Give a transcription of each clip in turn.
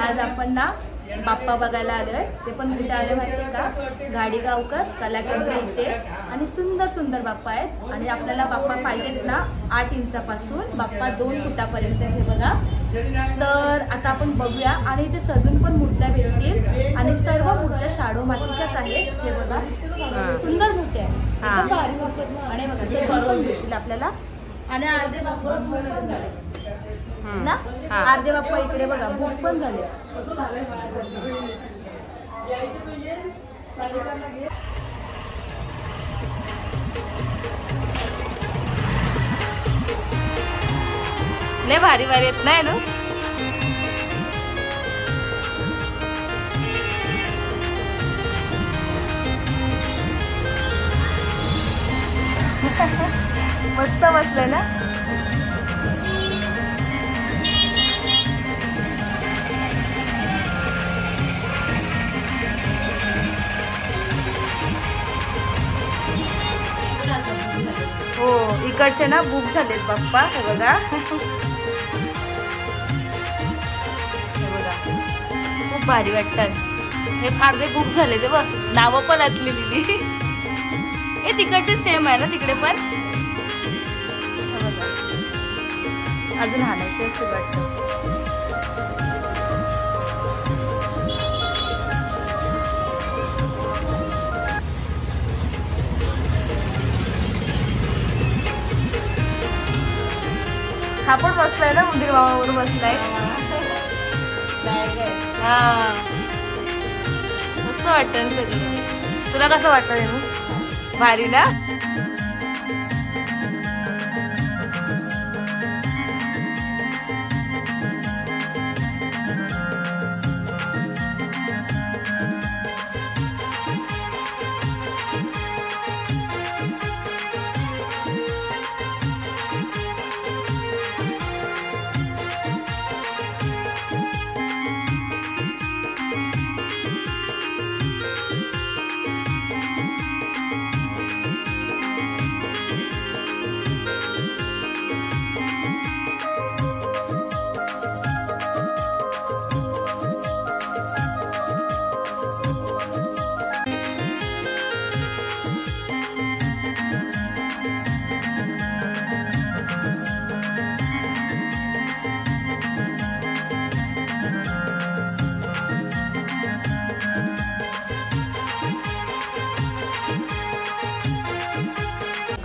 आज आपण ना बाप्पा बघायला आलोय। ते पण कुठे आले माहितीये का? गाडीगावकर कलाकेंद्र इथे। आणि सुंदर सुंदर बाप्पा आहेत आणि आपल्याला बाप्पा पाहिजेत ना 8 इंचापासून बाप्पा 2 फुटापर्यंत हे बघा। तर आता आपण बघूया आणि इथे सजून पण मूर्त्या भेटतील आणि सर्व मूर्त्या शाडू मातीच्याच आहेत। हे बघा सुंदर मूर्ती आहे, एकदम भारी मूर्ती आहे आणि बघा सजून पण भेटतील आपल्याला। आणि अर्धे बाप्पा ना अर्धे बाप्पा इकडे बघा बुक पण झाले। लय भारी भारी येत नाही ना? मस्त बसलंय ना? हो इकडचे ना बुक झालेत बाप्पा। हे बघा खूप भारी वाटतात हे। फारदे बुक झाले ते बघ, नावं पण आतली लिहिली। हे तिकडचे सेम आहे ना तिकडे पण? अजून हाणायचे असते वाटतं। हा पण बसलाय ना उंदीर मामावर बसलाय। हा मस्त वाटतं सगळं। तुला कसं वाटतं? भारी ना?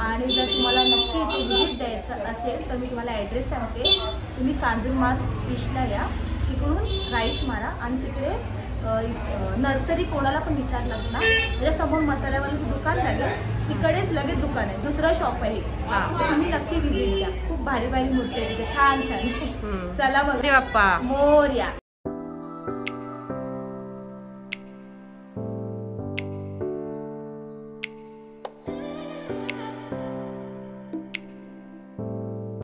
आणि जर तुम्हाला नक्की इथे व्हिजिट द्यायचं असेल तर मी तुम्हाला ॲड्रेस सांगते। तुम्ही कांजूरमार्ग ईस्टला या, तिकडून राईट मारा आणि तिकडे नर्सरी कोणाला पण विचारलं ना त्याच्या समोर मसाल्यावाल्याचं दुकान लागेल, तिकडेच लगेच दुकान आहे, दुसरं शॉप आहे। तुम्ही नक्की व्हिजिट द्या, खूप भारी भारी मूर्ती आहे तिथे, छान छान। चला बघ बाप्पा मोरया।